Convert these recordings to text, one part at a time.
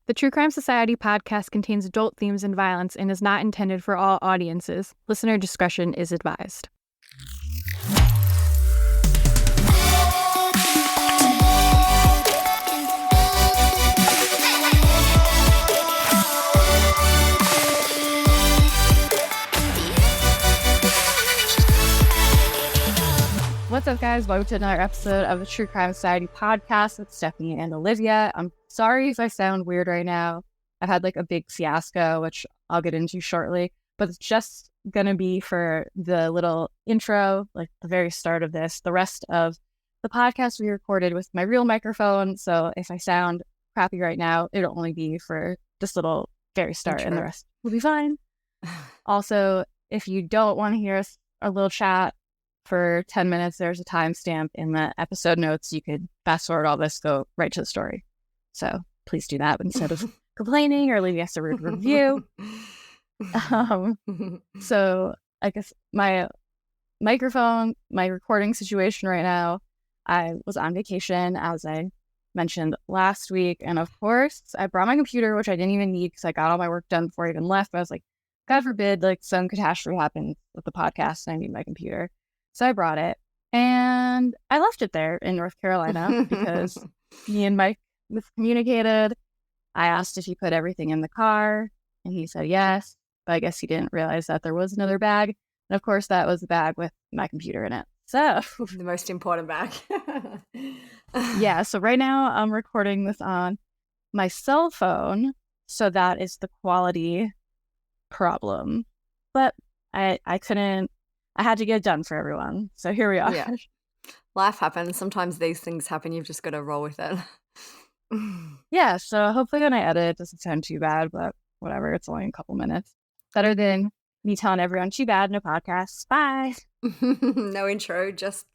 The True Crime Society podcast contains adult themes and violence and is not intended for all audiences. Listener discretion is advised. What's up, guys? Welcome to another episode of the True Crime Society podcast with Stephanie and Olivia. I'm sorry if I sound weird right now. I've had like a big fiasco, which I'll get into shortly, but it's just going to be for the little intro, like the very start of this. The rest of the podcast we recorded with my real microphone, so if I sound crappy right now, it'll only be for this little very start, and the rest will be fine. Also, if you don't want to hear us a little chat for 10 minutes, there's a timestamp in the episode notes. You could fast forward all this, go right to the story. So please do that instead of complaining or leaving us a rude review. So I guess my microphone, my recording situation right now, I was on vacation, as I mentioned last week. And of course, I brought my computer, which I didn't even need because I got all my work done before I even left. But I was like, God forbid, like some catastrophe happens with the podcast and I need my computer. So I brought it and I left it there in North Carolina because me and Mike miscommunicated. I asked if he put everything in the car and he said yes, but I guess he didn't realize that there was another bag. And of course, that was the bag with my computer in it. So the most important bag. Yeah. So right now I'm recording this on my cell phone. So that is the quality problem. But I had to get it done for everyone. So here we are. Yeah. Life happens. Sometimes these things happen. You've just got to roll with it. Yeah. So hopefully when I edit, it doesn't sound too bad, but whatever. It's only a couple minutes. Better than me telling everyone too bad, no podcasts. Bye. No intro. Just,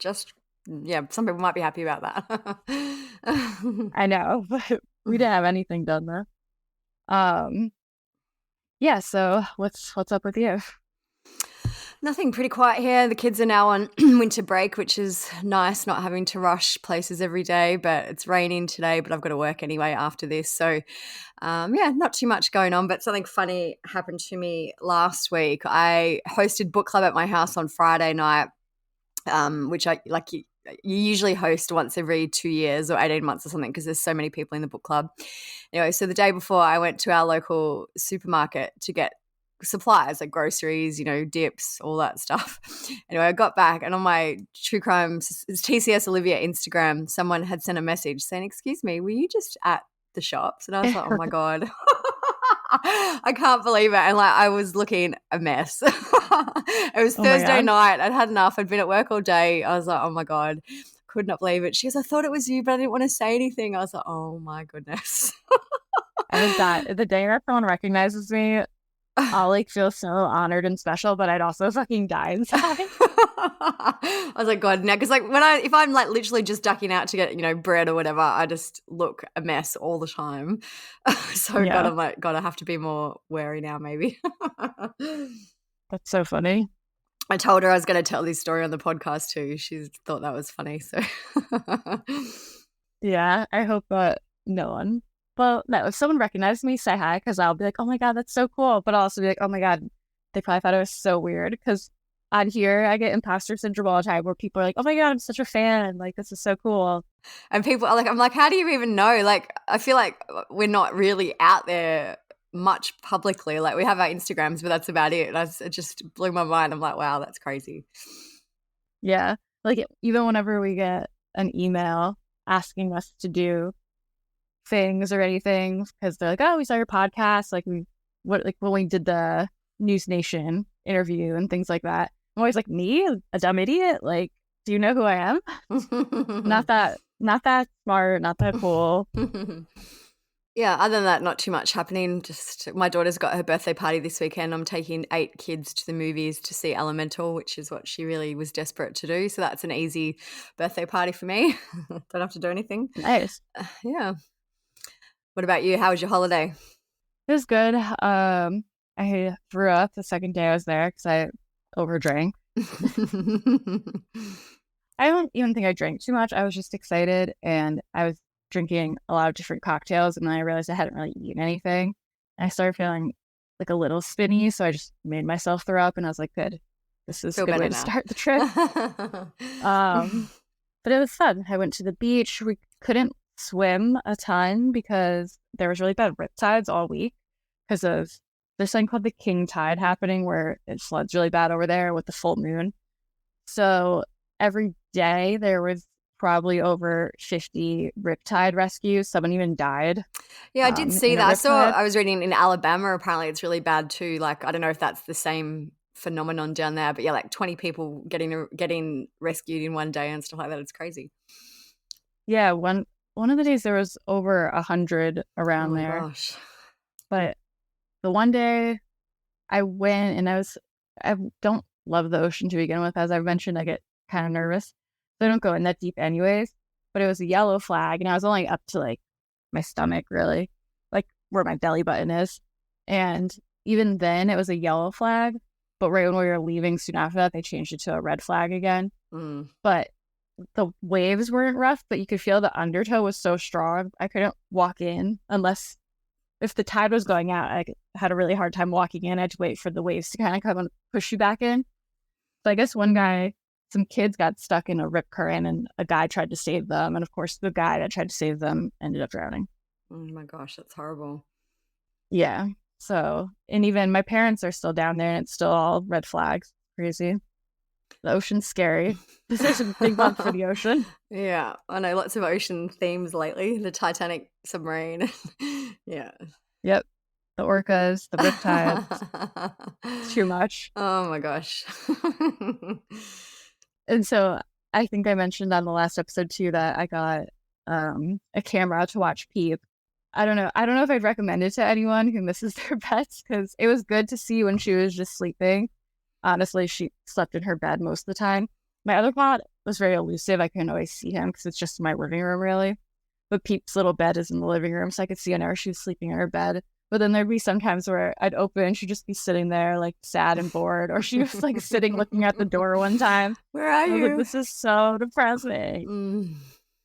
yeah. Some people might be happy about that. I know, but we didn't have anything done though. Yeah. So what's up with you? Nothing, pretty quiet here. The kids are now on winter break, which is nice, not having to rush places every day, but it's raining today, but I've got to work anyway after this. So, yeah, not too much going on, but something funny happened to me last week. I hosted book club at my house on Friday night, which you usually host once every 2 years or 18 months or something because there's so many people in the book club. Anyway, so the day before I went to our local supermarket to get supplies like groceries, dips, all that stuff. Anyway, I got back and on my True Crime TCS Olivia Instagram, someone had sent a message saying, "Excuse me, were you just at the shops?" And I was like, oh my God, I can't believe it. And I was looking a mess. It was Thursday night. I'd had enough. I'd been at work all day. I was like, oh my God, could not believe it. She goes, "I thought it was you, but I didn't want to say anything." I was like, oh my goodness. And that the day that someone recognizes me, I'll feel so honored and special, but I'd also fucking die inside. I was like, God, now, because if I'm literally just ducking out to get bread or whatever, I just look a mess all the time. So yeah. gotta have to be more wary now, maybe. That's so funny. I told her I was going to tell this story on the podcast too. She thought that was funny. So yeah, I hope that no one. Well, no, if someone recognizes me, say hi, because I'll be like, oh my God, that's so cool. But I'll also be like, oh my God, they probably thought it was so weird. Because on here, I get imposter syndrome all the time where people are like, oh my God, I'm such a fan. This is so cool. And people are like, I'm like, how do you even know? I feel like we're not really out there much publicly. We have our Instagrams, but that's about it. It just blew my mind. I'm like, wow, that's crazy. Yeah. Even whenever we get an email asking us to do things or anything, because they're like, oh, we saw your podcast, when we did the News Nation interview and things like that. I'm always like, me, a dumb idiot? Do you know who I am? not that smart, not that cool. Yeah, other than that, not too much happening. Just my daughter's got her birthday party this weekend. I'm taking 8 kids to the movies to see Elemental, which is what she really was desperate to do. So that's an easy birthday party for me. Don't have to do anything. Nice. Yeah. What about you? How was your holiday? It was good. I threw up the second day I was there because I overdrank. I don't even think I drank too much. I was just excited and I was drinking a lot of different cocktails, and then I realized I hadn't really eaten anything. And I started feeling like a little spinny, so I just made myself throw up, and I was like, good, this is a Feel good way better to now. start the trip. But it was fun. I went to the beach. We couldn't swim a ton because there was really bad riptides all week because of there's something called the king tide happening where it floods really bad over there with the full moon. So every day there was probably over 50 riptide rescues. Someone even died Yeah, I did see in a that. riptide. I was reading in Alabama, apparently it's really bad too. Like, I don't know if that's the same phenomenon down there, but yeah, like 20 people getting rescued in one day and stuff like that. It's crazy. Yeah, one of the days there was over 100 Oh around my there. gosh. But the one day I went and I don't love the ocean to begin with. As I've mentioned, I get kind of nervous. So I don't go in that deep anyways. But it was a yellow flag and I was only up to like my stomach really, like where my belly button is. And even then it was a yellow flag. But right when we were leaving soon after that, they changed it to a red flag again. Mm. But the waves weren't rough, but you could feel the undertow was so strong. I couldn't walk in unless if the tide was going out, I had a really hard time walking in. I had to wait for the waves to kind of come and push you back in. So I guess some kids got stuck in a rip current and a guy tried to save them. And of course, the guy that tried to save them ended up drowning. Oh my gosh, that's horrible. Yeah. So, and even my parents are still down there and it's still all red flags. Crazy. The ocean's scary. There's a big bump for the ocean. Yeah, I know lots of ocean themes lately. The Titanic submarine. Yeah. Yep. The orcas, the riptides. It's too much. Oh my gosh. And so I think I mentioned on the last episode too that I got a camera to watch Peep. I don't know if I'd recommend it to anyone who misses their pets because it was good to see when she was just sleeping. Honestly, she slept in her bed most of the time. My other cat was very elusive. I couldn't always see him because it's just my living room, really. But Peep's little bed is in the living room, so I could see whenever she was sleeping in her bed. But then there'd be some times where I'd open and she'd just be sitting there, like, sad and bored. Or she was, like, sitting looking at the door one time. Where are I was you? like, this is so depressing. Mm.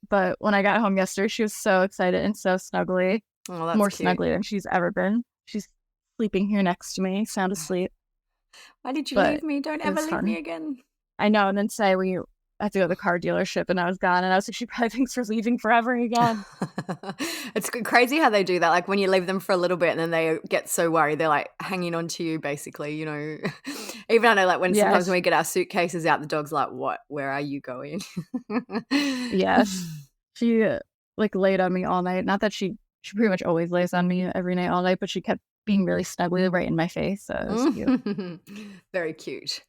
But when I got home yesterday, she was so excited and so snuggly. Oh, that's More cute. snuggly than she's ever been. She's sleeping here next to me, sound asleep. Why did you But leave me? Don't ever it's leave fun. me again. I know. And then say when you had to go to the car dealership and I was gone, and I was like, she probably thinks we're leaving forever again. It's crazy how they do that. Like when you leave them for a little bit and then they get so worried, they're like hanging on to you basically, you know. Even I know like when sometimes when we get our suitcases out, the dog's like, what? Where are you going? Yes. She like laid on me all night. Not that she pretty much always lays on me every night, all night, but she kept being really snuggly right in my face. So it was cute. Very cute.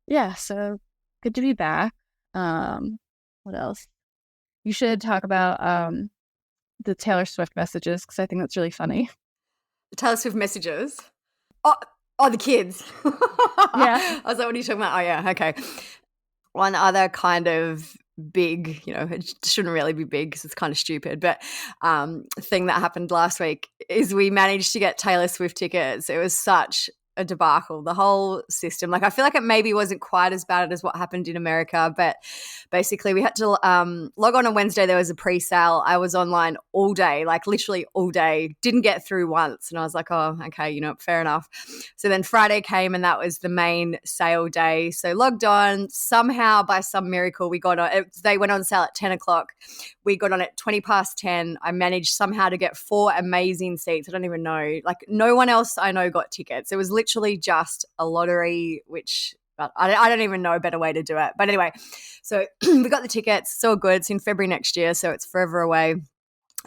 Yeah, so good to be back. What else? You should talk about the Taylor Swift messages because I think that's really funny. The Taylor Swift messages. Oh, the kids. Yeah. I was like, what are you talking about? Oh, yeah, okay. One other kind of big, you know, it shouldn't really be big because it's kind of stupid, but thing that happened last week is we managed to get Taylor Swift tickets. It was such a debacle, the whole system. Like I feel like it maybe wasn't quite as bad as what happened in America, but basically we had to log on Wednesday. There was a pre-sale. I was online all day, like literally all day, didn't get through once. And I was like, oh, okay, you know, fair enough. So then Friday came and that was the main sale day. So logged on, somehow by some miracle we got on. They went on sale at 10 o'clock. We got on at 20 past 10. I managed somehow to get 4 amazing seats. I don't even know. Like no one else I know got tickets. It was literally just a lottery, which I don't even know a better way to do it. But anyway, so we got the tickets. So good. It's in February next year, so it's forever away.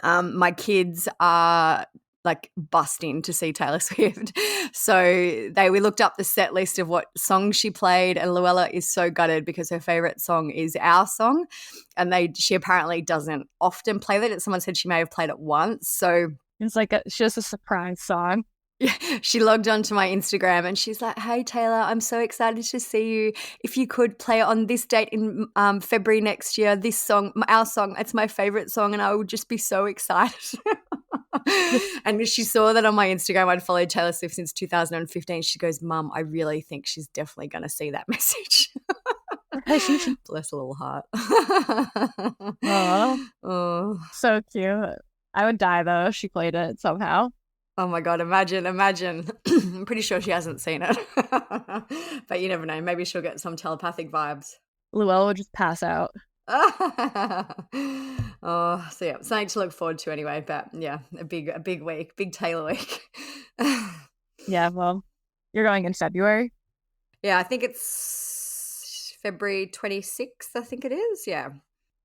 My kids are like busting to see Taylor Swift. So we looked up the set list of what songs she played, and Luella is so gutted because her favorite song is Our Song, and she apparently doesn't often play that. Someone said she may have played it once. So it's like it's just a surprise song. Yeah, she logged onto my Instagram and she's like, hey, Taylor, I'm so excited to see you. If you could play it on this date in February next year, this song, Our Song, it's my favorite song and I would just be so excited. And she saw that on my Instagram. I'd followed Taylor Swift since 2015. She goes, Mum, I really think she's definitely going to see that message. Bless a little heart. Oh, Oh. so cute. I would die though if she played it somehow. Oh my God, imagine. I'm pretty sure she hasn't seen it. But you never know. Maybe she'll get some telepathic vibes. Luella would just pass out. Oh, so yeah, something to look forward to anyway. But yeah, a big week, big Taylor week. Yeah, well, you're going in February. Yeah, I think it's February 26th, I think it is. Yeah.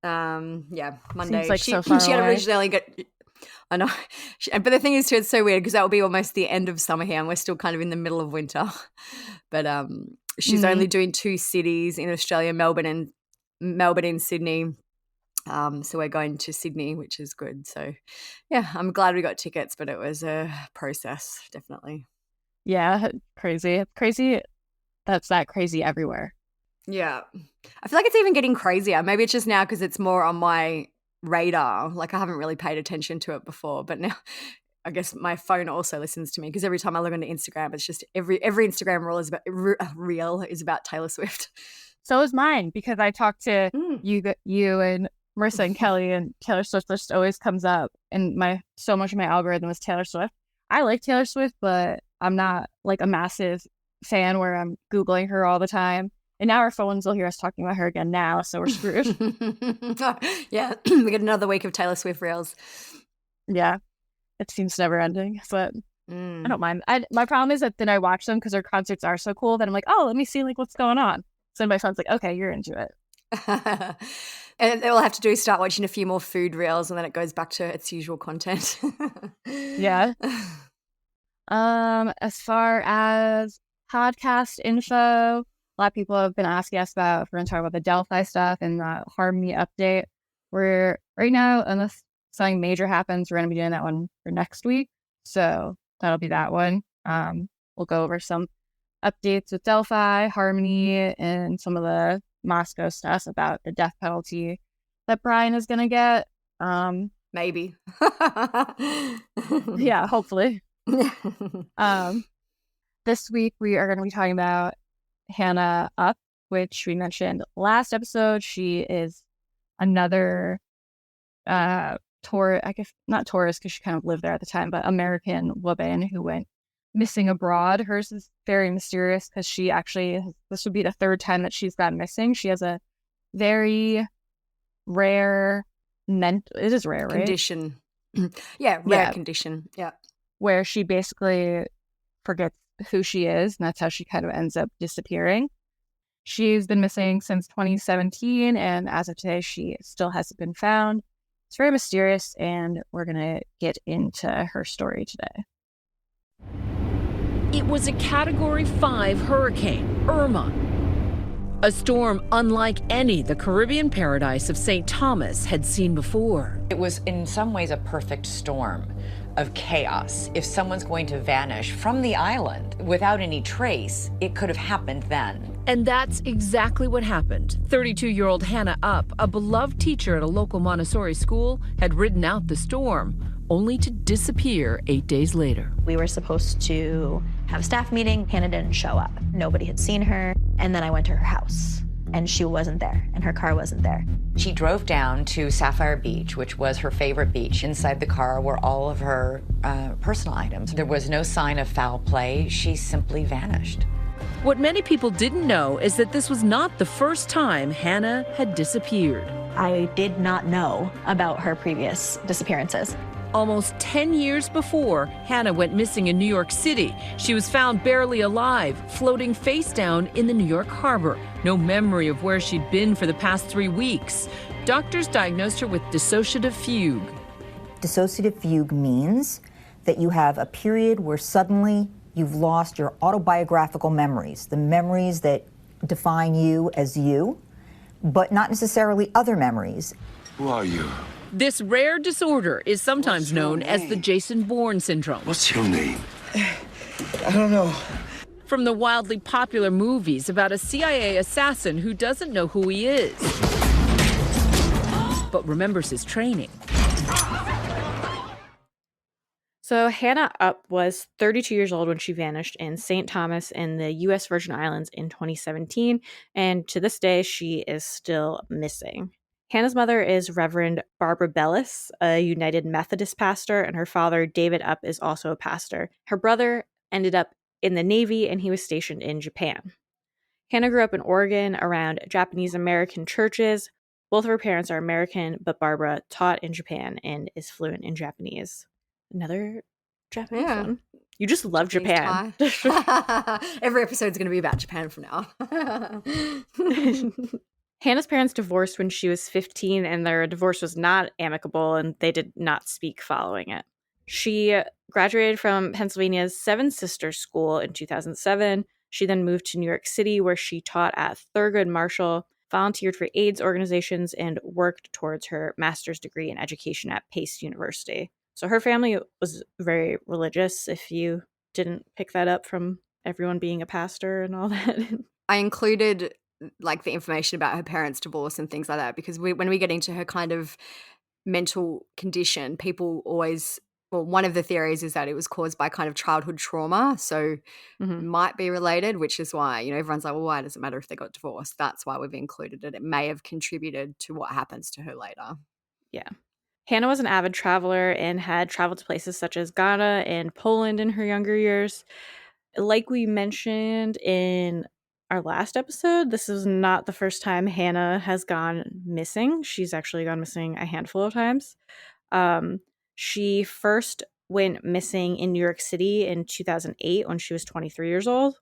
Yeah, Monday. Seems like so far She had away. originally got, I know. But the thing is too, it's so weird because that will be almost the end of summer here and we're still kind of in the middle of winter. But she's only doing 2 cities in Australia, Melbourne and Sydney. So we're going to Sydney, which is good. So yeah, I'm glad we got tickets, but it was a process, definitely. Yeah, crazy. Crazy. That's that crazy everywhere. Yeah. I feel like it's even getting crazier. Maybe it's just now because it's more on my radar. Like I haven't really paid attention to it before, but now I guess my phone also listens to me because every time I log onto Instagram, it's just every Instagram reel is about Taylor Swift. So is mine because I talked to you and Marissa and Kelly, and Taylor Swift just always comes up, and so much of my algorithm is Taylor Swift. I like Taylor Swift, but I'm not like a massive fan where I'm Googling her all the time. And now our phones will hear us talking about her again now, so we're screwed. Yeah, we get another week of Taylor Swift reels. Yeah, it seems never ending, but I don't mind. My problem is that then I watch them because their concerts are so cool that I'm like, oh, let me see like what's going on. So my phone's like, okay, you're into it. And all I have to do is start watching a few more food reels and then it goes back to its usual content. Yeah. As far as podcast info, a lot of people have been asking us about if we're going to talk about the Delphi stuff and the Harmony update. We're right now, unless something major happens, we're going to be doing that one for next week. So that'll be that one. We'll go over some updates with Delphi, Harmony, and some of the Moscow stuff about the death penalty that Brian is going to get. Maybe. Yeah, hopefully. This week we are going to be talking about Hannah Up, which we mentioned last episode. She is another I guess not tourist because she kind of lived there at the time, but American woman who went missing abroad. Hers is very mysterious because she actually, this would be the 3rd time that she's gone missing. She has a very rare it is rare, right? Condition. Yeah, rare condition. Yeah. Where she basically forgets who she is, and that's how she kind of ends up disappearing. She's been missing since 2017, and as of today, she still hasn't been found. It's very mysterious, and we're going to get into her story today. It was a Category 5 hurricane, Irma. A storm unlike any the Caribbean paradise of St. Thomas had seen before. It was in some ways a perfect storm of chaos. If someone's going to vanish from the island without any trace, it could have happened then. And that's exactly what happened. 32-year-old Hannah Up, a beloved teacher at a local Montessori school, had ridden out the storm, only to disappear 8 days later. We were supposed to have a staff meeting. Hannah didn't show up. Nobody had seen her. And then I went to her house, and she wasn't there, and her car wasn't there. She drove down to Sapphire Beach, which was her favorite beach. Inside the car were all of her personal items. There was no sign of foul play. She simply vanished. What many people didn't know is that this was not the first time Hannah had disappeared. I did not know about her previous disappearances. Almost 10 years before, Hannah went missing in New York City. She was found barely alive, floating face down in the New York harbor. No memory of where she'd been for the past 3 weeks. Doctors diagnosed her with dissociative fugue. Dissociative fugue means that you have a period where suddenly you've lost your autobiographical memories, the memories that define you as you, but not necessarily other memories. Who are you? This rare disorder is sometimes known as the Jason Bourne syndrome. What's your name? I don't know. From the wildly popular movies about a CIA assassin who doesn't know who he is, but remembers his training. So Hannah Upp was 32 years old when she vanished in St. Thomas in the U.S. Virgin Islands in 2017, and to this day, she is still missing. Hannah's mother is Reverend Barbara Bellis, a United Methodist pastor, and her father, David Upp, is also a pastor. Her brother ended up in the Navy, and he was stationed in Japan. Hannah grew up in Oregon around Japanese American churches. Both of her parents are American, but Barbara taught in Japan and is fluent in Japanese. Another Japanese one. You just love Japan. Every episode's going to be about Japan from now on. Hannah's parents divorced when she was 15, and their divorce was not amicable, and they did not speak following it. She graduated from Pennsylvania's Seven Sisters School in 2007. She then moved to New York City, where she taught at Thurgood Marshall, volunteered for AIDS organizations, and worked towards her master's degree in education at Pace University. So her family was very religious, if you didn't pick that up from everyone being a pastor and all that. I included like the information about her parents' divorce and things like that, because when we get into her kind of mental condition, people always, well, one of the theories is that it was caused by kind of childhood trauma. So it might be related, which is why, everyone's like, well, why does it matter if they got divorced? That's why we've included it. It may have contributed to what happens to her later. Yeah. Hannah was an avid traveler and had traveled to places such as Ghana and Poland in her younger years. Like we mentioned in our last episode, this is not the first time Hannah has gone missing. She's actually gone missing a handful of times. She first went missing in New York City in 2008 when she was 23 years old.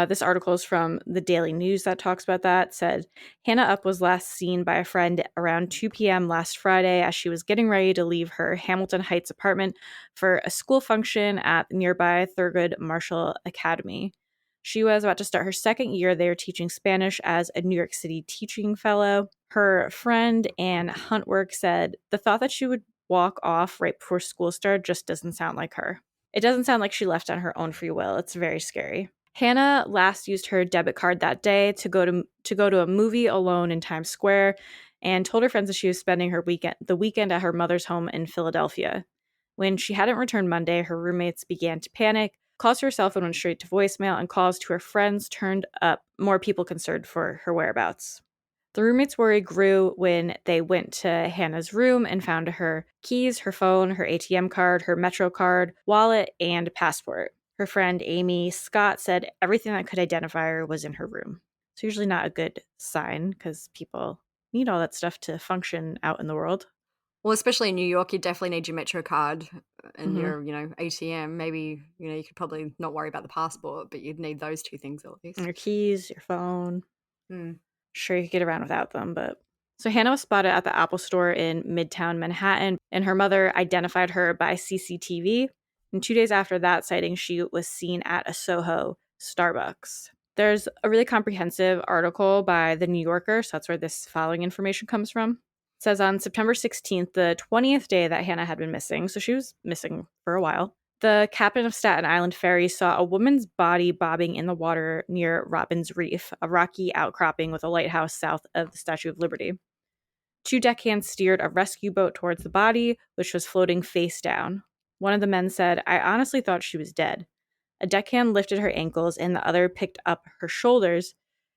This article is from the Daily News that talks about that. It said, Hannah Upp was last seen by a friend around 2 p.m. last Friday as she was getting ready to leave her Hamilton Heights apartment for a school function at nearby Thurgood Marshall Academy. She was about to start her second year there teaching Spanish as a New York City teaching fellow. Her friend Anne Huntwork said, the thought that she would walk off right before school started just doesn't sound like her. It doesn't sound like she left on her own free will. It's very scary. Hannah last used her debit card that day to go to a movie alone in Times Square, and told her friends that she was spending the weekend at her mother's home in Philadelphia. When she hadn't returned Monday, her roommates began to panic. Calls to her cell phone went straight to voicemail, and calls to her friends turned up more people concerned for her whereabouts. The roommates' worry grew when they went to Hannah's room and found her keys, her phone, her ATM card, her Metro card, wallet, and passport. Her friend Amy Scott said everything that could identify her was in her room. It's usually not a good sign because people need all that stuff to function out in the world. Well, especially in New York, you definitely need your Metro card and your, ATM. Maybe, you could probably not worry about the passport, but you'd need those two things at least. And your keys, your phone. Sure, you could get around without them, but... So Hannah was spotted at the Apple store in Midtown Manhattan, and her mother identified her by CCTV. And 2 days after that sighting, she was seen at a Soho Starbucks. There's a really comprehensive article by The New Yorker, so that's where this following information comes from. It says on September 16th, the 20th day that Hannah had been missing, so she was missing for a while, the captain of Staten Island Ferry saw a woman's body bobbing in the water near Robbins Reef, a rocky outcropping with a lighthouse south of the Statue of Liberty. 2 deckhands steered a rescue boat towards the body, which was floating face down. One of the men said, I honestly thought she was dead. A deckhand lifted her ankles and the other picked up her shoulders.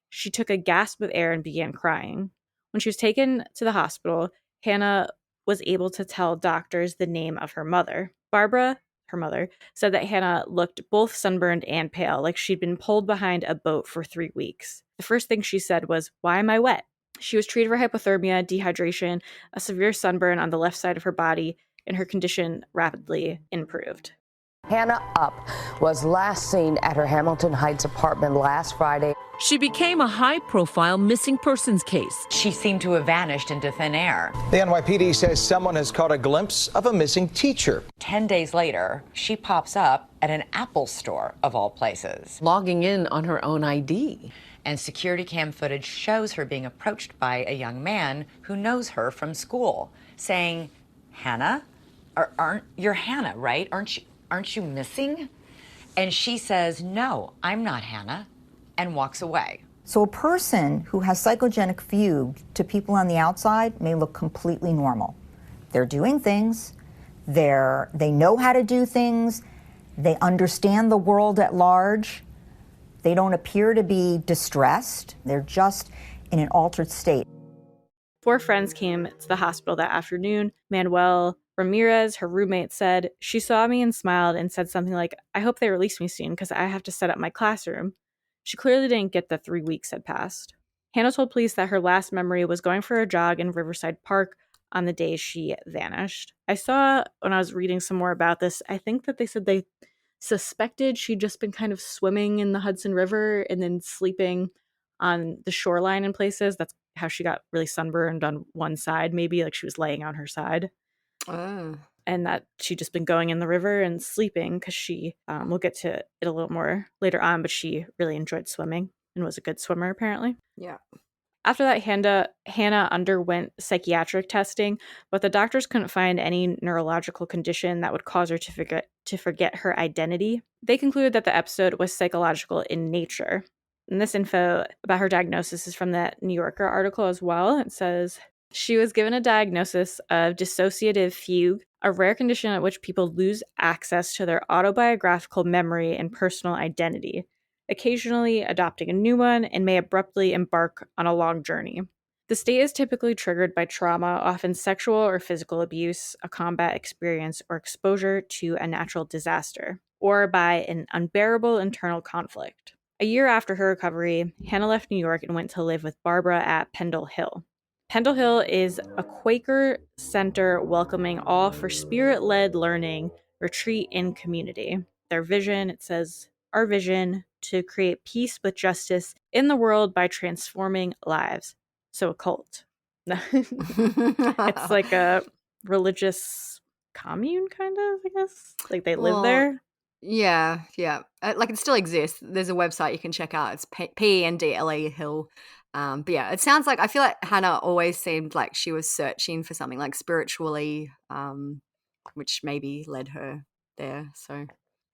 She took a gasp of air and began crying. When she was taken to the hospital, Hannah was able to tell doctors the name of her mother. Barbara, her mother, said that Hannah looked both sunburned and pale, like she'd been pulled behind a boat for 3 weeks. The first thing she said was, why am I wet? She was treated for hypothermia, dehydration, a severe sunburn on the left side of her body, and her condition rapidly improved. Hannah Upp was last seen at her Hamilton Heights apartment last Friday. She became a high-profile missing persons case. She seemed to have vanished into thin air. The NYPD says someone has caught a glimpse of a missing teacher. 10 days later, she pops up at an Apple store, of all places. Logging in on her own ID. And security cam footage shows her being approached by a young man who knows her from school, saying, Hannah? You're Hannah, right? Aren't you missing? And she says, no, I'm not Hannah, and walks away. So a person who has psychogenic fugue to people on the outside may look completely normal. They're doing things, They know how to do things. They understand the world at large. They don't appear to be distressed. They're just in an altered state. 4 friends came to the hospital that afternoon. Manuel Ramirez, her roommate, said, "She saw me and smiled and said something like, 'I hope they release me soon because I have to set up my classroom.' She clearly didn't get that 3 weeks had passed." Hannah told police that her last memory was going for a jog in Riverside Park on the day she vanished. I saw, when I was reading some more about this, I think that they said they suspected she'd just been kind of swimming in the Hudson River and then sleeping on the shoreline in places. That's how she got really sunburned on one side, maybe, like she was laying on her side. Oh. And that she'd just been going in the river and sleeping because she, we'll get to it a little more later on, but she really enjoyed swimming and was a good swimmer, apparently. Yeah. After that, Hannah underwent psychiatric testing, but the doctors couldn't find any neurological condition that would cause her to forget her identity. They concluded that the episode was psychological in nature. And this info about her diagnosis is from that New Yorker article as well. It says, she was given a diagnosis of dissociative fugue, a rare condition at which people lose access to their autobiographical memory and personal identity, occasionally adopting a new one, and may abruptly embark on a long journey. The state is typically triggered by trauma, often sexual or physical abuse, a combat experience, or exposure to a natural disaster, or by an unbearable internal conflict. A year after her recovery, Hannah left New York and went to live with Barbara at Pendle Hill. Pendle Hill is a Quaker center welcoming all for spirit-led learning, retreat, and community. Their vision, it says, "Our vision, to create peace with justice in the world by transforming lives." So a cult. It's like a religious commune, kind of, I guess. Like they live there. Yeah. Like it still exists. There's a website you can check out. It's PENDLE Hill. But yeah, it sounds like, I feel like Hannah always seemed like she was searching for something like spiritually, which maybe led her there. So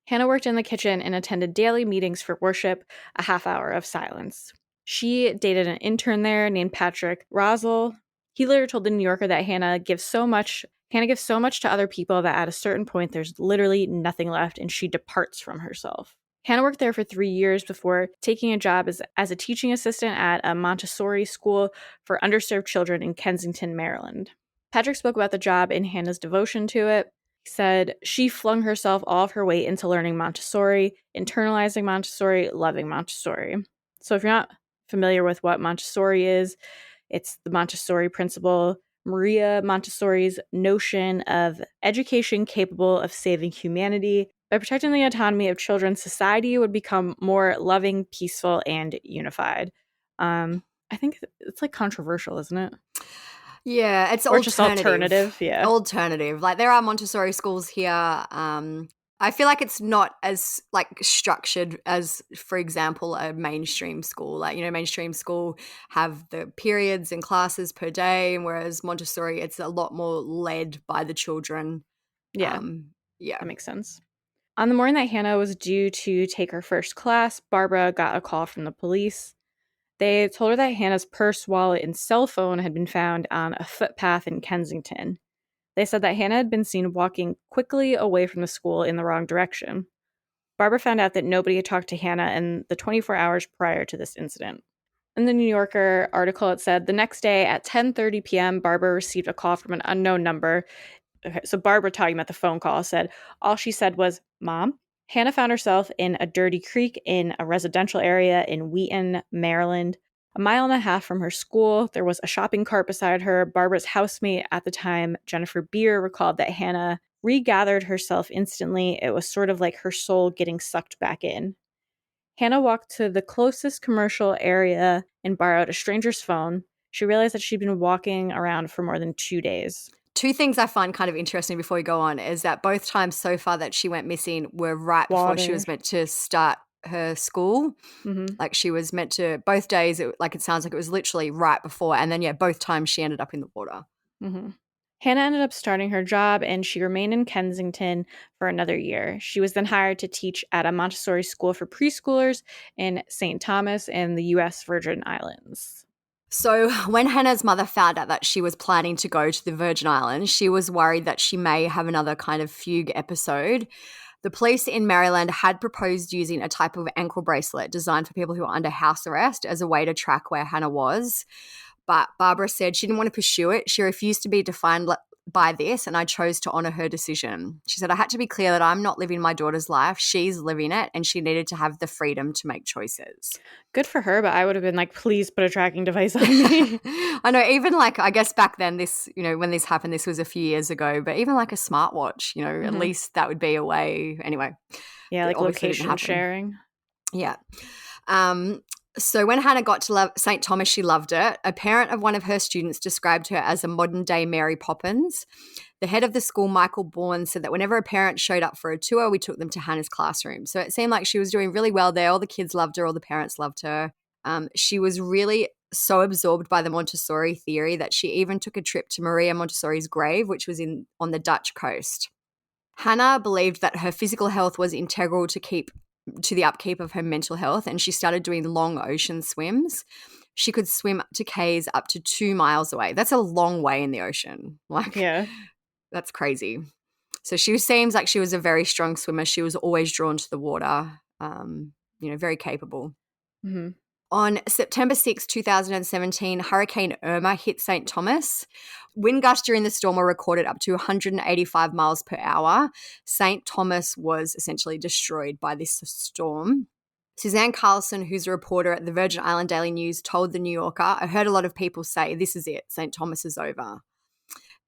Hannah worked in the kitchen and attended daily meetings for worship, a half hour of silence. She dated an intern there named Patrick Rosel. He later told the New Yorker that Hannah gives so much to other people that at a certain point there's literally nothing left and she departs from herself. Hannah worked there for 3 years before taking a job as a teaching assistant at a Montessori school for underserved children in Kensington, Maryland. Patrick spoke about the job and Hannah's devotion to it. He said, "She flung herself all of her weight into learning Montessori, internalizing Montessori, loving Montessori." So if you're not familiar with what Montessori is, it's the Montessori principle, Maria Montessori's notion of education capable of saving humanity. By protecting the autonomy of children, society would become more loving, peaceful, and unified. I think it's like controversial, isn't it? yeah, it's Or just alternative, yeah. Alternative. Like there are Montessori schools here. I feel like it's not as like structured as, for example, a mainstream school. Like, mainstream school have the periods and classes per day, and whereas Montessori, it's a lot more led by the children. Yeah. Yeah. That makes sense. On the morning that Hannah was due to take her first class, Barbara got a call from the police. They told her that Hannah's purse, wallet, and cell phone had been found on a footpath in Kensington. They said that Hannah had been seen walking quickly away from the school in the wrong direction. Barbara found out that nobody had talked to Hannah in the 24 hours prior to this incident. In the New Yorker article, it said, the next day at 10:30 p.m., Barbara received a call from an unknown number. Okay, so Barbara, talking about the phone call, said, all she said was, "Mom." Hannah found herself in a dirty creek in a residential area in Wheaton, Maryland. A mile and a half from her school, there was a shopping cart beside her. Barbara's housemate at the time, Jennifer Beer, recalled that Hannah regathered herself instantly. It was sort of like her soul getting sucked back in. Hannah walked to the closest commercial area and borrowed a stranger's phone. She realized that she'd been walking around for more than 2 days. Two things I find kind of interesting before we go on is that both times so far that she went missing were right before she was meant to start her school. Mm-hmm. Like she was meant to, both days, it sounds like it was literally right before. And then, both times she ended up in the water. Mm-hmm. Hannah ended up starting her job and she remained in Kensington for another year. She was then hired to teach at a Montessori school for preschoolers in St. Thomas in the U.S. Virgin Islands. So when Hannah's mother found out that she was planning to go to the Virgin Islands, she was worried that she may have another kind of fugue episode. The police in Maryland had proposed using a type of ankle bracelet designed for people who are under house arrest as a way to track where Hannah was. But Barbara said she didn't want to pursue it. She refused to be defined by this, and I chose to honor her decision. She said, I had to be clear that I'm not living my daughter's life. She's living it, and she needed to have the freedom to make choices. Good for her, but I would have been like, please put a tracking device on me. I know, even like, I guess back then this, when this happened, this was a few years ago, but even like a smartwatch, at least that would be a way. Anyway. Yeah, like location sharing. Yeah. So when Hannah got to St. Thomas, she loved it. A parent of one of her students described her as a modern-day Mary Poppins. The head of the school, Michael Bourne, said that whenever a parent showed up for a tour, we took them to Hannah's classroom. So it seemed like she was doing really well there. All the kids loved her. All the parents loved her. She was really so absorbed by the Montessori theory that she even took a trip to Maria Montessori's grave, which was on the Dutch coast. Hannah believed that her physical health was integral to the upkeep of her mental health, and she started doing long ocean swims. She could swim to cays up to 2 miles away. That's a long way in the ocean. Yeah. That's crazy. So she seems like she was a very strong swimmer. She was always drawn to the water, very capable. Mm-hmm. On September 6, 2017, Hurricane Irma hit St. Thomas. Wind gusts during the storm were recorded up to 185 miles per hour. St. Thomas was essentially destroyed by this storm. Suzanne Carlson, who's a reporter at the Virgin Island Daily News, told The New Yorker, I heard a lot of people say, this is it, St. Thomas is over.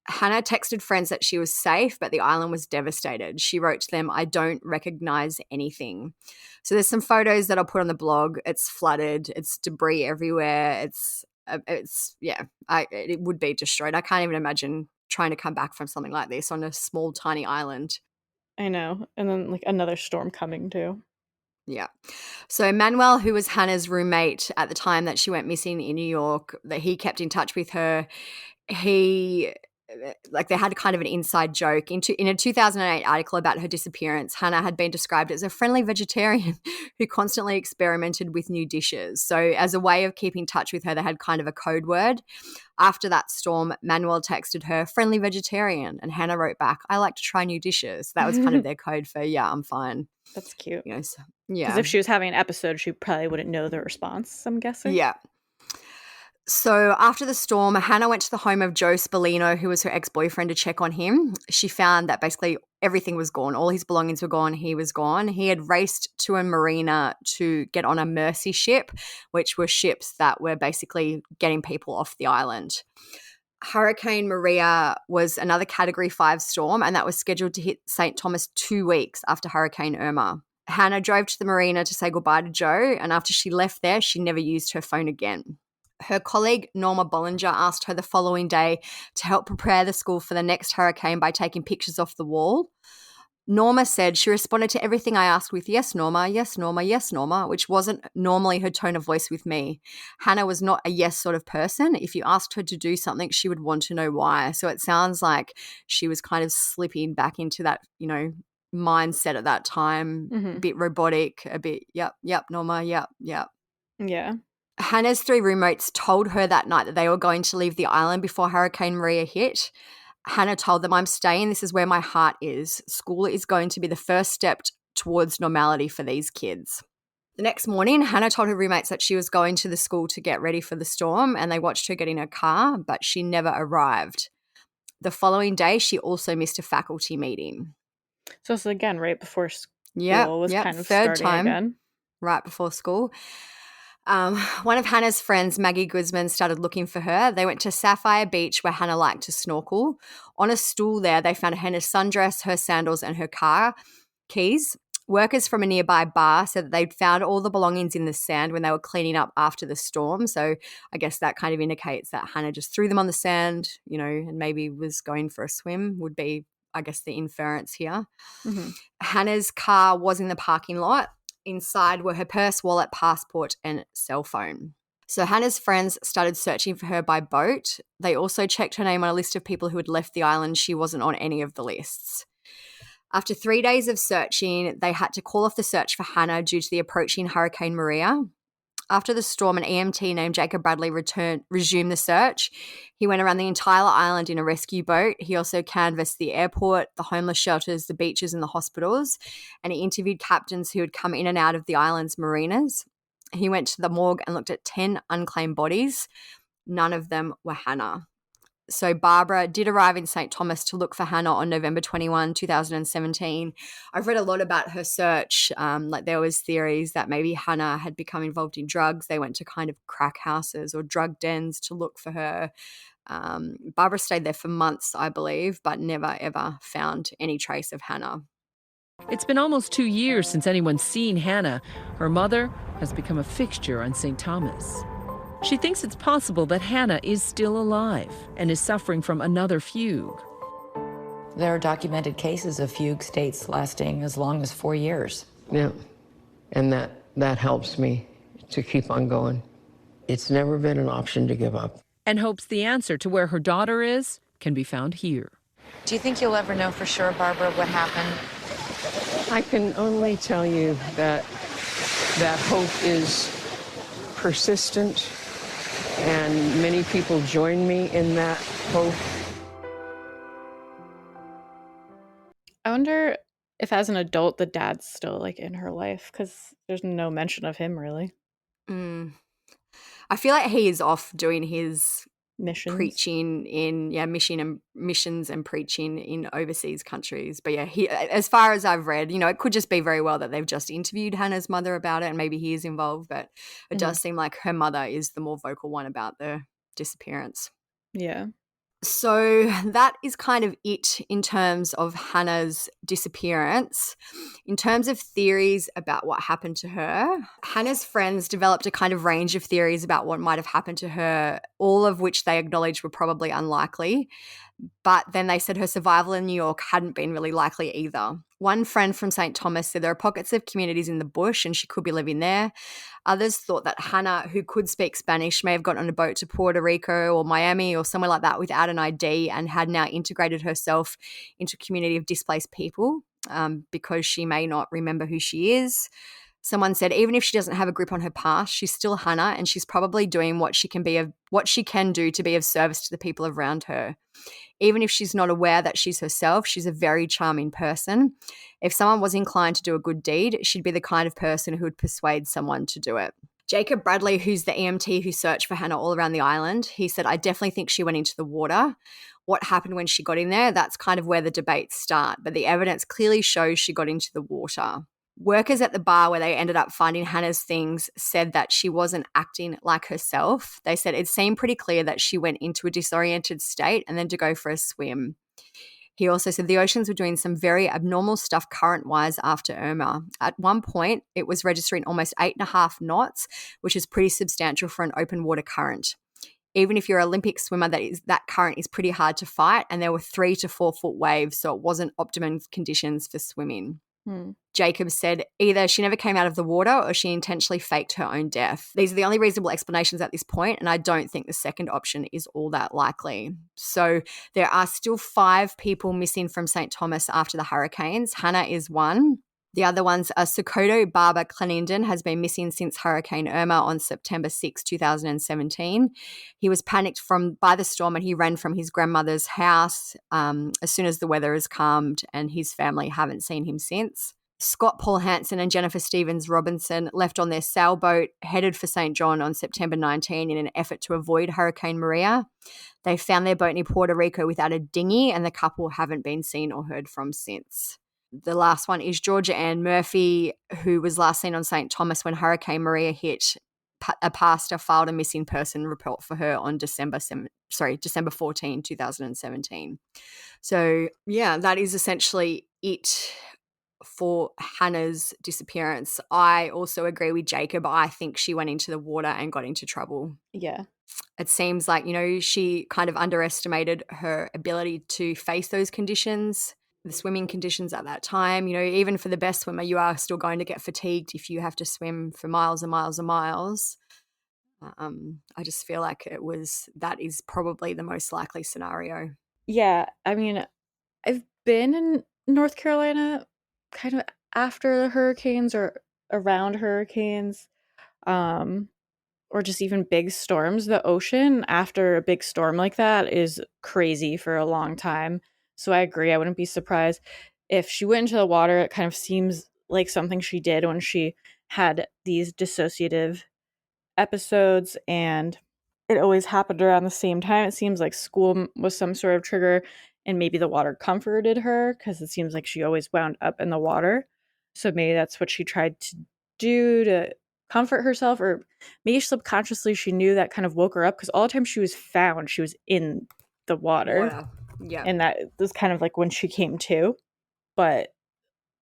Hannah texted friends that she was safe, but the island was devastated. She wrote to them, I don't recognize anything. So there's some photos that I'll put on the blog. It's flooded. It's debris everywhere. It would be destroyed. I can't even imagine trying to come back from something like this on a small, tiny island. I know. And then like another storm coming too. Yeah. So Manuel, who was Hannah's roommate at the time that she went missing in New York, that he kept in touch with her, they had kind of an inside joke. In a 2008 article about her disappearance, Hannah had been described as a friendly vegetarian who constantly experimented with new dishes. So as a way of keeping in touch with her, they had kind of a code word. After that storm, Manuel texted her, friendly vegetarian, and Hannah wrote back, I like to try new dishes. That was kind of their code for, yeah, I'm fine. That's cute. Yeah. Because if she was having an episode, she probably wouldn't know the response, I'm guessing. Yeah. So after the storm, Hannah went to the home of Joe Spallino, who was her ex-boyfriend, to check on him. She found that basically everything was gone. All his belongings were gone. He was gone. He had raced to a marina to get on a Mercy ship, which were ships that were basically getting people off the island. Hurricane Maria was another Category 5 storm, and that was scheduled to hit St. Thomas 2 weeks after Hurricane Irma. Hannah drove to the marina to say goodbye to Joe, and after she left there, she never used her phone again. Her colleague, Norma Bollinger, asked her the following day to help prepare the school for the next hurricane by taking pictures off the wall. Norma said she responded to everything I asked with, yes, Norma, yes, Norma, yes, Norma, which wasn't normally her tone of voice with me. Hannah was not a yes sort of person. If you asked her to do something, she would want to know why. So it sounds like she was kind of slipping back into that, mindset at that time, a bit robotic, a bit, yep, Norma, yep. Yeah. Hannah's 3 roommates told her that night that they were going to leave the island before Hurricane Maria hit. Hannah told them, I'm staying. This is where my heart is. School is going to be the first step towards normality for these kids. The next morning, Hannah told her roommates that she was going to the school to get ready for the storm, and they watched her get in her car, but she never arrived. The following day, she also missed a faculty meeting. So it's again right before school was kind of third starting time, again. Right before school. One of Hannah's friends, Maggie Guzman, started looking for her. They went to Sapphire Beach, where Hannah liked to snorkel. On a stool there, they found Hannah's sundress, her sandals, and her car keys. Workers from a nearby bar said that they'd found all the belongings in the sand when they were cleaning up after the storm. So I guess that kind of indicates that Hannah just threw them on the sand, and maybe was going for a swim, would be, I guess, the inference here. Mm-hmm. Hannah's car was in the parking lot. Inside were her purse, wallet, passport, and cell phone. So Hannah's friends started searching for her by boat. They also checked her name on a list of people who had left the island. She wasn't on any of the lists. After 3 days of searching, they had to call off the search for Hannah due to the approaching Hurricane Maria. After the storm, an EMT named Jacob Bradley resumed the search. He went around the entire island in a rescue boat. He also canvassed the airport, the homeless shelters, the beaches, and the hospitals. And he interviewed captains who had come in and out of the island's marinas. He went to the morgue and looked at 10 unclaimed bodies. None of them were Hannah. So Barbara did arrive in St. Thomas to look for Hannah on November 21, 2017. I've read a lot about her search. Like there was theories that maybe Hannah had become involved in drugs. They went to kind of crack houses or drug dens to look for her. Barbara stayed there for months, I believe, but never, ever found any trace of Hannah. It's been almost 2 years since anyone's seen Hannah. Her mother has become a fixture on St. Thomas. She thinks it's possible that Hannah is still alive and is suffering from another fugue. There are documented cases of fugue states lasting as long as 4 years. Yeah, and that helps me to keep on going. It's never been an option to give up. And hopes the answer to where her daughter is can be found here. Do you think you'll ever know for sure, Barbara, what happened? I can only tell you that hope is persistent, and many people join me in that hope. I wonder if as an adult the dad's still like in her life, because there's no mention of him really. I feel like he is off doing his Missions. preaching in missions and preaching in overseas countries. But yeah, he, as far as I've read, it could just be very well that they've just interviewed Hannah's mother about it and maybe he is involved, but it does seem like her mother is the more vocal one about the disappearance. Yeah. So that is kind of it in terms of Hannah's disappearance. In terms of theories about what happened to her, Hannah's friends developed a kind of range of theories about what might have happened to her, all of which they acknowledged were probably unlikely. But then they said her survival in New York hadn't been really likely either. One friend from St. Thomas said there are pockets of communities in the bush and she could be living there. Others thought that Hannah, who could speak Spanish, may have gotten on a boat to Puerto Rico or Miami or somewhere like that without an ID and had now integrated herself into a community of displaced people because she may not remember who she is. Someone said even if she doesn't have a grip on her past, she's still Hannah and she's probably doing what she can do to be of service to the people around her. Even if she's not aware that she's herself, she's a very charming person. If someone was inclined to do a good deed, she'd be the kind of person who would persuade someone to do it. Jacob Bradley, who's the EMT who searched for Hannah all around the island, he said, I definitely think she went into the water. What happened when she got in there, that's kind of where the debates start, but the evidence clearly shows she got into the water. Workers at the bar where they ended up finding Hannah's things said that she wasn't acting like herself. They said it seemed pretty clear that she went into a disoriented state and then to go for a swim. He also said the oceans were doing some very abnormal stuff current-wise after Irma. At one point, it was registering almost 8.5 knots, which is pretty substantial for an open water current. Even if you're an Olympic swimmer, that current is pretty hard to fight, and there were 3 to 4 foot waves, so it wasn't optimum conditions for swimming. Jacob said either she never came out of the water or she intentionally faked her own death. These are the only reasonable explanations at this point, and I don't think the second option is all that likely. So there are still 5 people missing from St. Thomas after the hurricanes. Hannah is one. The other ones are Sokoto Barber Clenendon has been missing since Hurricane Irma on September 6, 2017. He was panicked by the storm and he ran from his grandmother's house as soon as the weather has calmed, and his family haven't seen him since. Scott Paul Hansen and Jennifer Stevens Robinson left on their sailboat, headed for St. John on September 19 in an effort to avoid Hurricane Maria. They found their boat near Puerto Rico without a dinghy, and the couple haven't been seen or heard from since. The last one is Georgia Ann Murphy, who was last seen on St. Thomas when Hurricane Maria hit. A pastor filed a missing person report for her on December 14, 2017. So, yeah, that is essentially it for Hannah's disappearance. I also agree with Jacob. I think she went into the water and got into trouble. Yeah. It seems like, she kind of underestimated her ability to face those conditions, the swimming conditions at that time. Even for the best swimmer, you are still going to get fatigued if you have to swim for miles and miles and miles. I just feel like that is probably the most likely scenario. Yeah. I mean, I've been in North Carolina kind of after the hurricanes or around hurricanes. or just even big storms, the ocean after a big storm like that is crazy for a long time. So I agree. I wouldn't be surprised if she went into the water. It kind of seems like something she did when she had these dissociative episodes, and it always happened around the same time. It seems like school was some sort of trigger, and maybe the water comforted her because it seems like she always wound up in the water. So maybe that's what she tried to do to comfort herself, or maybe subconsciously she knew that kind of woke her up, because all the time she was found, she was in the water. Yeah. And that was kind of like when she came to. But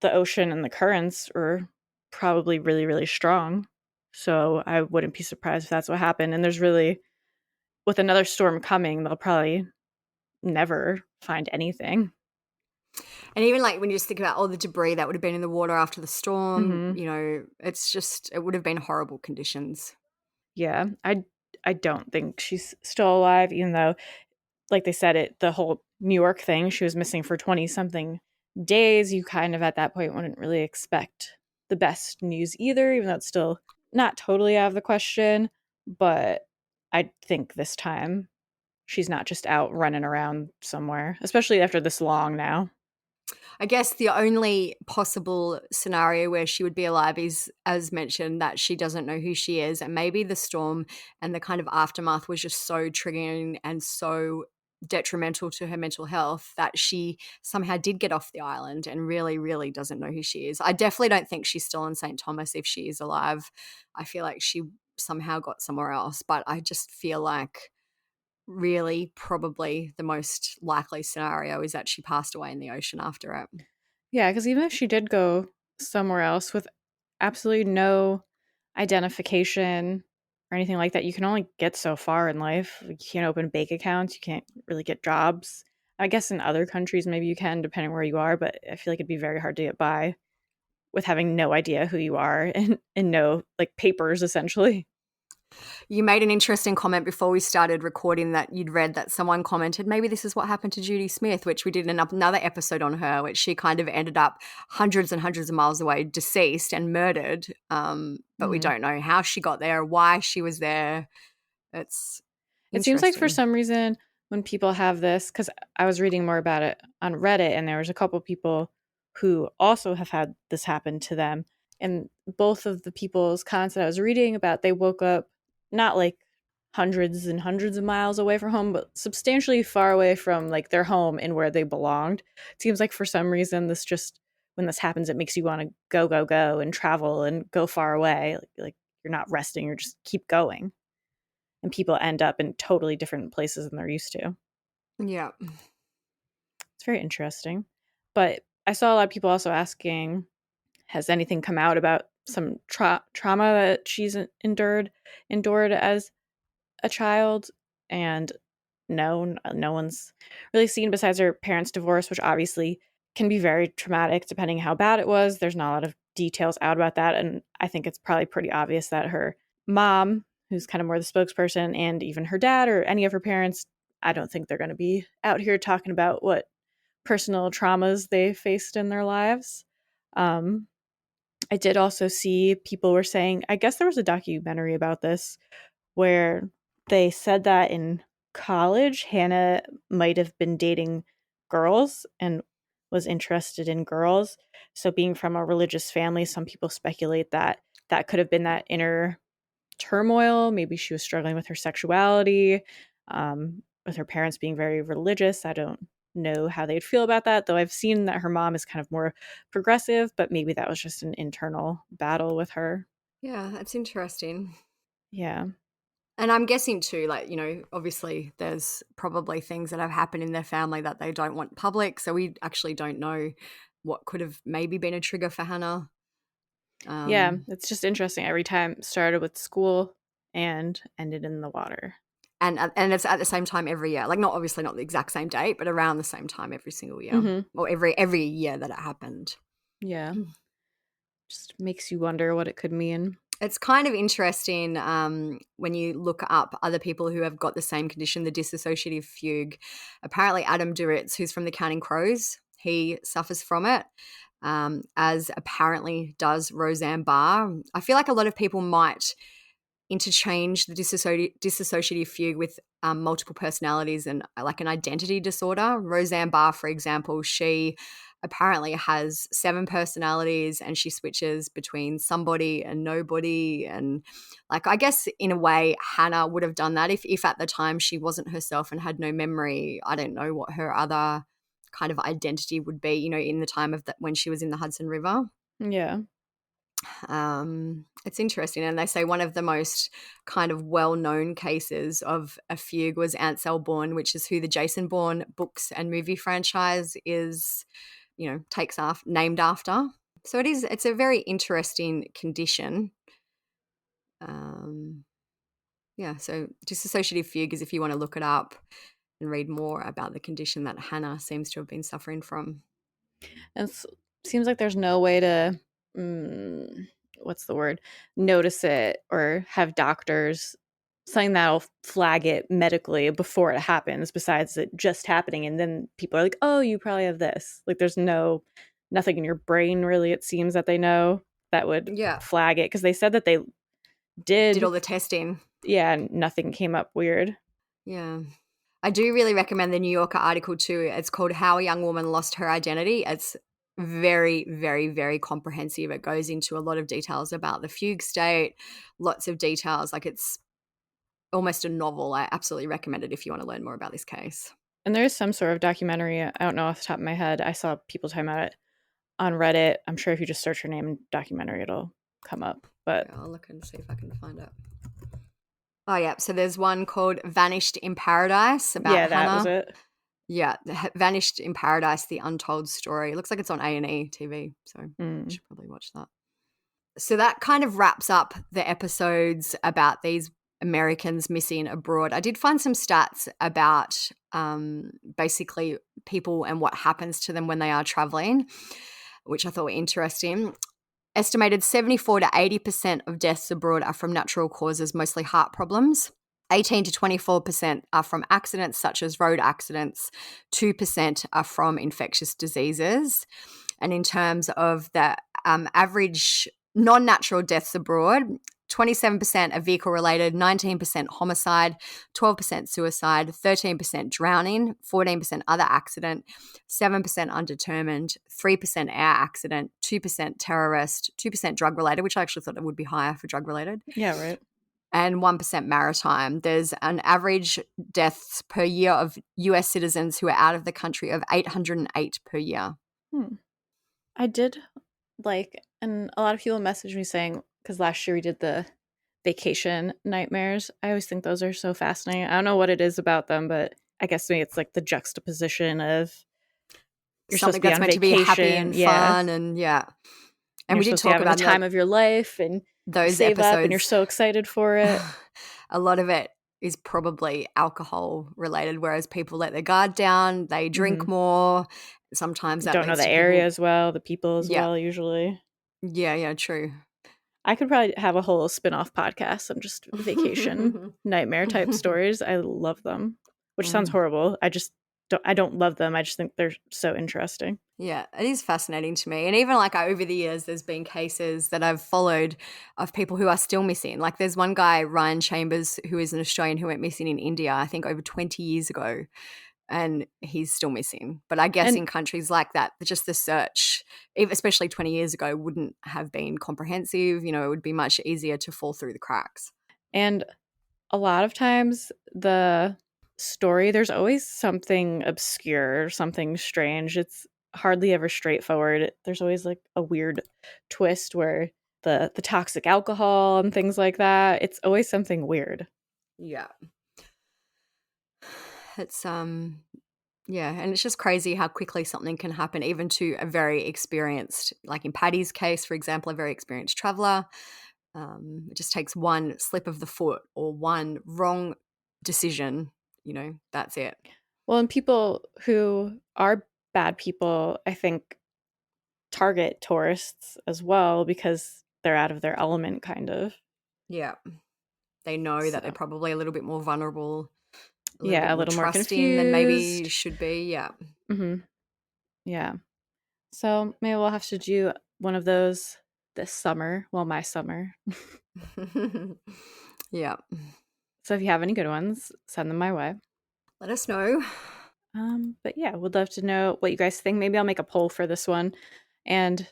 the ocean and the currents were probably really, really strong. So I wouldn't be surprised if that's what happened. And there's really, with another storm coming, they'll probably never find anything. And even like when you just think about all the debris that would have been in the water after the storm, Mhm. it would have been horrible conditions. Yeah, I don't think she's still alive, even though, like they said, the whole New York thing, she was missing for 20 something days. You kind of at that point wouldn't really expect the best news either, even though it's still not totally out of the question. But I think this time she's not just out running around somewhere, especially after this long now. I guess the only possible scenario where she would be alive is, as mentioned, that she doesn't know who she is. And maybe the storm and the kind of aftermath was just so triggering and so detrimental to her mental health that she somehow did get off the island and really, really doesn't know who she is. I definitely don't think she's still in St. Thomas if she is alive. I feel like she somehow got somewhere else, but I just feel like really probably the most likely scenario is that she passed away in the ocean after it. Yeah, because even if she did go somewhere else with absolutely no identification or anything like that, you can only get so far in life. You can't open bank accounts. You can't really get jobs. I guess in other countries, maybe you can, depending where you are, but I feel like it'd be very hard to get by with having no idea who you are and no like papers, essentially. You made an interesting comment before we started recording that you'd read that someone commented, maybe this is what happened to Judy Smith, which we did another episode on her, which she kind of ended up hundreds and hundreds of miles away, deceased and murdered. But we don't know how she got there, why she was there. It seems like for some reason when people have this, because I was reading more about it on Reddit, and there was a couple people who also have had this happen to them. And both of the people's comments that I was reading about, they woke up not like hundreds and hundreds of miles away from home, but substantially far away from like their home and where they belonged. It seems like for some reason when this happens, it makes you want to go and travel and go far away. Like you're not resting, you're just keep going. And people end up in totally different places than they're used to. Yeah. It's very interesting. But I saw a lot of people also asking, has anything come out about some trauma that she's endured as a child? And no one's really seen, besides her parents' divorce, which obviously can be very traumatic depending how bad it was. There's not a lot of details out about that. And I think it's probably pretty obvious that her mom, who's kind of more the spokesperson, and even her dad or any of her parents, I don't think they're going to be out here talking about what personal traumas they faced in their lives. I did also see people were saying, I guess there was a documentary about this where they said that in college, Hannah might have been dating girls and was interested in girls. So being from a religious family, some people speculate that that could have been that inner turmoil. Maybe she was struggling with her sexuality, with her parents being very religious. I don't know how they'd feel about that, though I've seen that her mom is kind of more progressive, but maybe that was just an internal battle with her. Yeah, that's interesting. Yeah. And I'm guessing too, like, obviously there's probably things that have happened in their family that they don't want public. So we actually don't know what could have maybe been a trigger for Hannah. Yeah, it's just interesting. Every time started with school and ended in the water. And it's at the same time every year. Like, not obviously not the exact same date, but around the same time every single year. Mm-hmm. Or every year that it happened. Yeah. Just makes you wonder what it could mean. It's kind of interesting when you look up other people who have got the same condition, the dissociative fugue. Apparently Adam Duritz, who's from the Counting Crows, he suffers from it, as apparently does Roseanne Barr. I feel like a lot of people might interchange the dissociative fugue with multiple personalities and like an identity disorder. Roseanne Barr, for example, she apparently has 7 personalities and she switches between somebody and nobody. And like, I guess in a way, Hannah would have done that if at the time she wasn't herself and had no memory. I don't know what her other kind of identity would be, you know, in the time of that when she was in the Hudson River. Yeah. It's interesting, and they say one of the most kind of well-known cases of a fugue was Ansel Bourne, which is who the Jason Bourne books and movie franchise is, you know, named after. So it's a very interesting condition. Yeah, so dissociative fugue is if you want to look it up and read more about the condition that Hannah seems to have been suffering from. And it seems like there's no way to what's the word, notice it or have doctors, something that'll flag it medically before it happens, besides it just happening. And then people are like, oh, you probably have this. Like there's nothing in your brain really, it seems, that they know that would flag it. Because they said that they did all the testing. Yeah, and nothing came up weird. Yeah. I do really recommend the New Yorker article too. It's called How a Young Woman Lost Her Identity. It's very, very, very comprehensive. It goes into a lot of details about the fugue state, lots of details. Like it's almost a novel. I absolutely recommend it if you want to learn more about this case. And there is some sort of documentary. I don't know off the top of my head. I saw people talking about it on Reddit. I'm sure if you just search her name in documentary, it'll come up. But yeah, I'll look and see if I can find it. Oh, yeah. So there's one called Vanished in Paradise about Hannah. That was it. Yeah, Vanished in Paradise, The Untold Story. It looks like it's on A&E TV, so you should probably watch that. So that kind of wraps up the episodes about these Americans missing abroad. I did find some stats about basically people and what happens to them when they are traveling, which I thought were interesting. Estimated 74 to 80% of deaths abroad are from natural causes, mostly heart problems. 18 to 24% are from accidents such as road accidents. 2% are from infectious diseases. And in terms of the average non-natural deaths abroad, 27% are vehicle-related, 19% homicide, 12% suicide, 13% drowning, 14% other accident, 7% undetermined, 3% air accident, 2% terrorist, 2% drug-related, which I actually thought it would be higher for drug-related. Yeah, right. And 1% maritime. There's an average deaths per year of US citizens who are out of the country of 808 per year. I did and a lot of people messaged me saying, because last year we did the vacation nightmares. I always think those are so fascinating. I don't know what it is about them, but I guess maybe it's like the juxtaposition of you're something that's meant to be happy and fun, and and we did talk about the time of your life and those save episodes, up and you're so excited for it. A lot of it is probably alcohol related, whereas people let their guard down, they drink more. Sometimes that don't know the area as well, the people as well, usually. Yeah, true. I could probably have a whole spin-off podcast on just vacation nightmare type stories. I love them, which sounds horrible. I don't love them. I just think they're so interesting. Yeah, it is fascinating to me. And even like over the years, there's been cases that I've followed of people who are still missing. Like there's one guy, Ryan Chambers, who is an Australian who went missing in India, I think over 20 years ago. And he's still missing. But I guess in countries like that, just the search, especially 20 years ago, wouldn't have been comprehensive. You know, it would be much easier to fall through the cracks. And a lot of times the story, there's always something obscure, something strange. It's hardly ever straightforward. There's always like a weird twist where the toxic alcohol and things like that. It's always something weird. Yeah. It's and it's just crazy how quickly something can happen, even to a very experienced, like in Patty's case, for example, a very experienced traveler. It just takes one slip of the foot or one wrong decision, you know, that's it. Well, and people who are bad people, I think, target tourists as well because they're out of their element, kind of. Yeah. They know that they're probably a little bit more vulnerable. A little more confused than maybe should be. Yeah. Yeah. So maybe we'll have to do one of those this summer. Well, my summer. Yeah. So if you have any good ones, send them my way. Let us know. But yeah, would love to know what you guys think. Maybe I'll make a poll for this one, and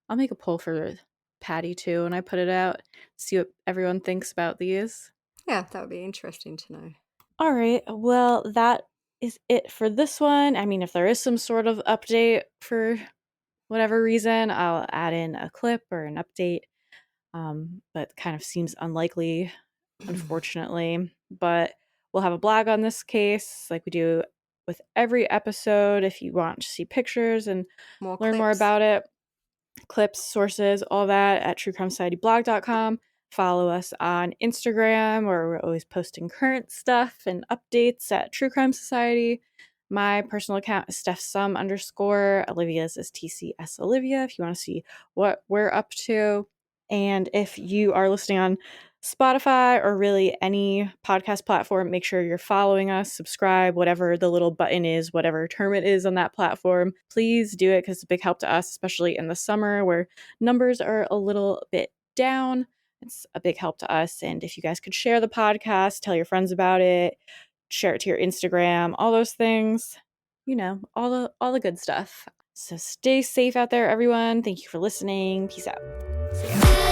I'll make a poll for Patty too, and I put it out. See what everyone thinks about these. Yeah, that would be interesting to know. All right. Well, that is it for this one. I mean, if there is some sort of update for whatever reason, I'll add in a clip or an update. But kind of seems unlikely, unfortunately. But we'll have a blog on this case like we do with every episode. If you want to see pictures and learn more about it, clips, sources, all that at truecrimesocietyblog.com. Follow us on Instagram, where we're always posting current stuff and updates at True Crime Society. My personal account is StephSum_. Olivia's is TCS Olivia if you want to see what we're up to. And if you are listening on Spotify or really any podcast platform, make sure you're following us, subscribe, whatever the little button is, whatever term it is on that platform. Please do it because it's a big help to us, especially in the summer where numbers are a little bit down. It's a big help to us. And if you guys could share the podcast, tell your friends about it, share it to your Instagram, all those things, you know, all the good stuff. So stay safe out there, everyone. Thank you for listening. Peace out. See ya.